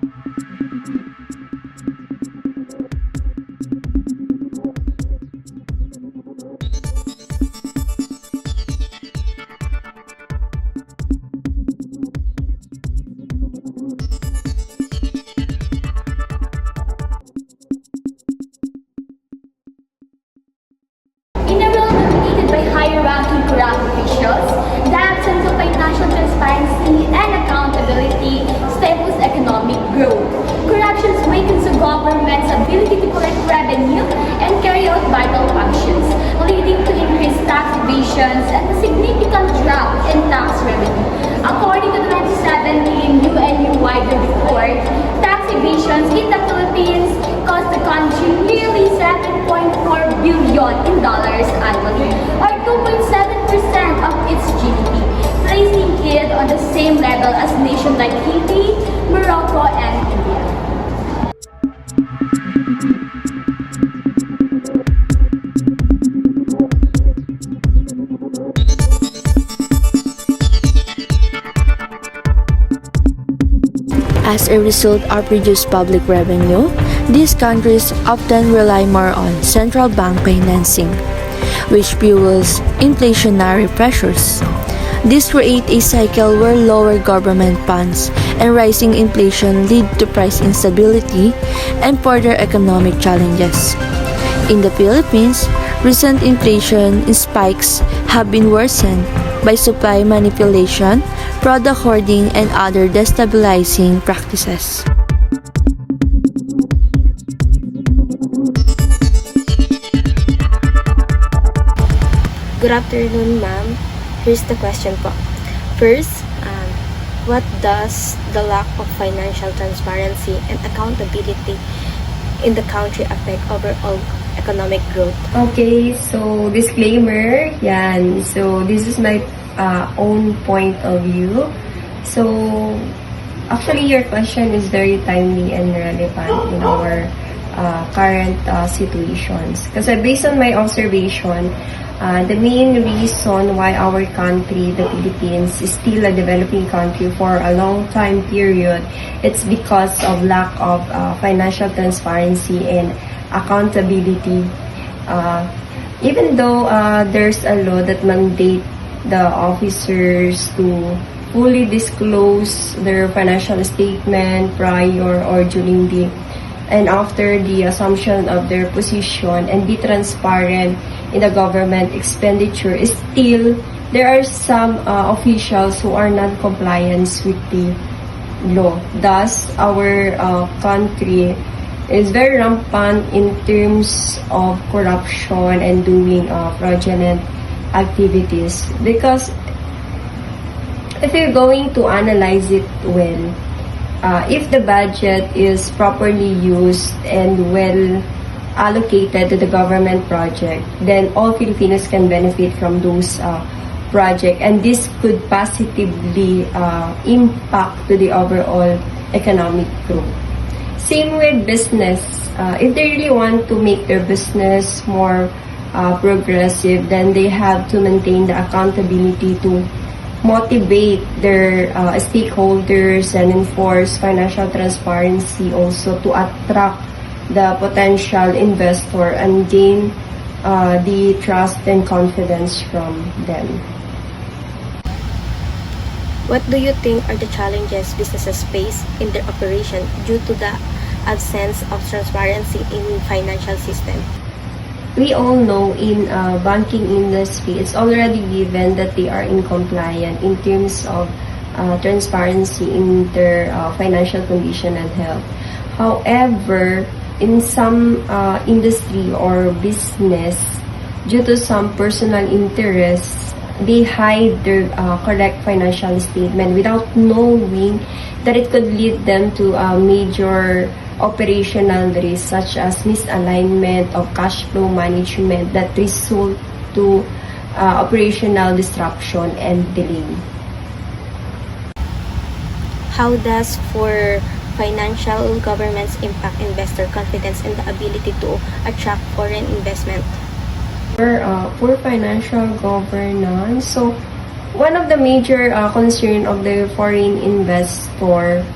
In a world dominated by high-ranking corrupt officials, the absence of financial transparency and accountability stifles economic growth. Corruption weakens the government's ability to collect revenue and carry out vital functions, leading to increased tax evasions and a significant drop in tax revenue. According to the 2017 UN-wide report, tax evasions in the Philippines cost the country nearly $7.4 billion annually, or 2.7% of its GDP, placing it on the same level as nations like Haiti, Morocco, and India. As a result of reduced public revenue, these countries often rely more on central bank financing, which fuels inflationary pressures. This creates a cycle where lower government funds and rising inflation lead to price instability and further economic challenges. In the Philippines, recent inflation spikes have been worsened by supply manipulation, product hoarding, and other destabilizing practices. Good afternoon, ma'am. Here's the question po. First, what does the lack of financial transparency and accountability in the country affect overall economic growth? Okay, so disclaimer, yan. So this is my own point of view. So actually your question is very timely and relevant in our current situations. Kasi based on my observation, the main reason why our country, the Philippines, is still a developing country for a long time period, it's because of lack of financial transparency and accountability. Even though there's a law that mandate the officers to fully disclose their financial statement prior or during the and after the assumption of their position and be transparent in the government expenditure, still there are some officials who are non-compliant with the law. Thus, our country is very rampant in terms of corruption and doing fraudulent activities, because if you're going to analyze it well, if the budget is properly used and well allocated to the government project, then all Filipinos can benefit from those projects, and this could positively impact to the overall economic growth. Same with business. If they really want to make their business more progressive, then they have to maintain the accountability to motivate their stakeholders and enforce financial transparency also to attract the potential investor and gain the trust and confidence from them. What do you think are the challenges businesses face in their operation due to the absence of transparency in financial system? We all know in banking industry, it's already given that they are incompliant in terms of transparency in their financial condition and health. However, in some industry or business, due to some personal interests, they hide their correct financial statement without knowing that it could lead them to major operational risks such as misalignment of cash flow management that result to operational disruption and delay. How does for financial governance impact investor confidence and the ability to attract foreign investment? For financial governance, so one of the major concern of the foreign investor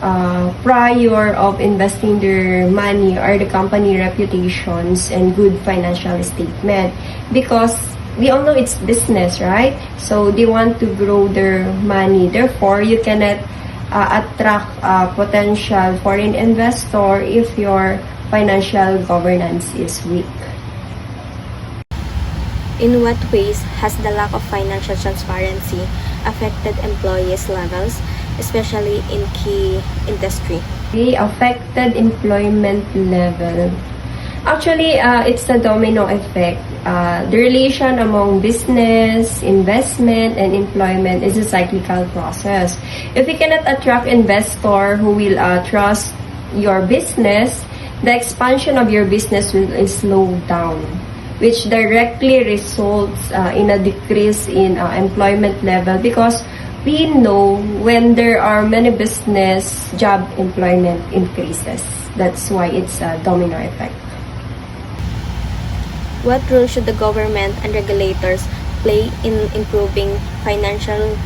prior of investing their money are the company reputations and good financial statement, because we all know it's business, right? So they want to grow their money. Therefore, you cannot attract potential foreign investor if your financial governance is weak. In what ways has the lack of financial transparency affected employees' levels, especially in key industry? Okay, affected employment level. Actually, it's a domino effect. The relation among business, investment, and employment is a cyclical process. If you cannot attract investor who will trust your business, the expansion of your business will slow down, which directly results in a decrease in employment level, because we know when there are many business, job employment increases. That's why it's a domino effect. What role should the government and regulators play in improving financial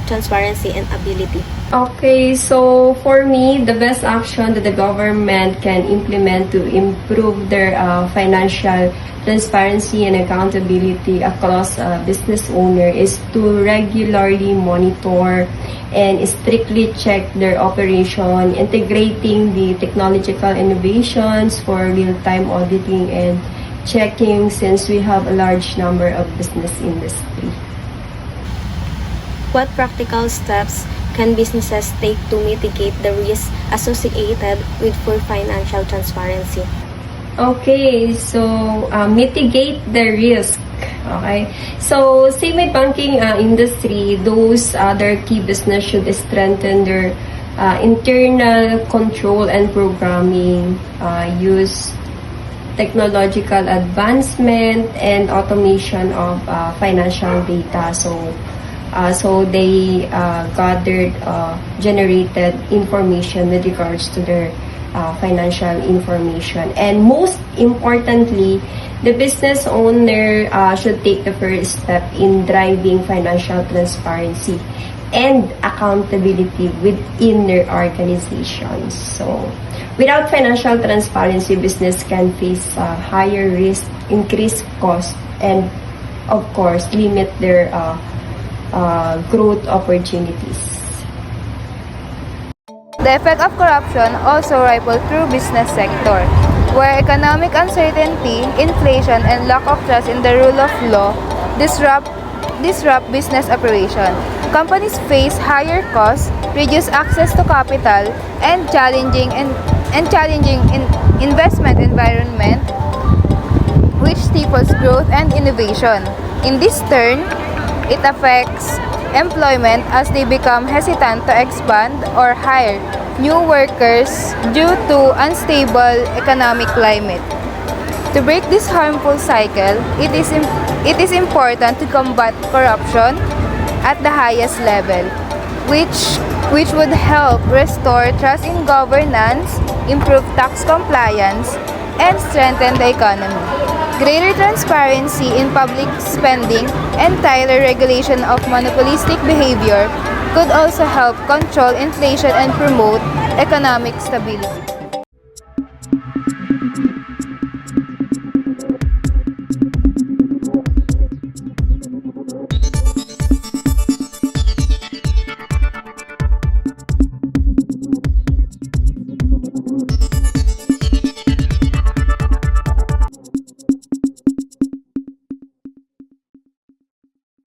transparency and ability? Okay, so for me, the best action that the government can implement to improve their financial transparency and accountability across business owner is to regularly monitor and strictly check their operation, integrating the technological innovations for real-time auditing and checking, since we have a large number of business industry. What practical steps can businesses take to mitigate the risks associated with poor financial transparency? Okay, so mitigate the risk. Okay, so same with banking industry, those other key business should strengthen their internal control and programming, use technological advancement and automation of financial data. So they gathered generated information with regards to their financial information. And most importantly, the business owner should take the first step in driving financial transparency and accountability within their organizations. So without financial transparency, business can face higher risk, increased cost, and of course, limit their growth opportunities. The effect of corruption also ripple through business sector, where economic uncertainty, inflation, and lack of trust in the rule of law disrupt business operation. Companies face higher costs, reduced access to capital, and challenging investment environment, which stifles growth and innovation. In this turn, it affects employment as they become hesitant to expand or hire new workers due to unstable economic climate. To break this harmful cycle, it is important to combat corruption at the highest level, which would help restore trust in governance, improve tax compliance, and strengthen the economy. Greater transparency in public spending and tighter regulation of monopolistic behavior could also help control inflation and promote economic stability.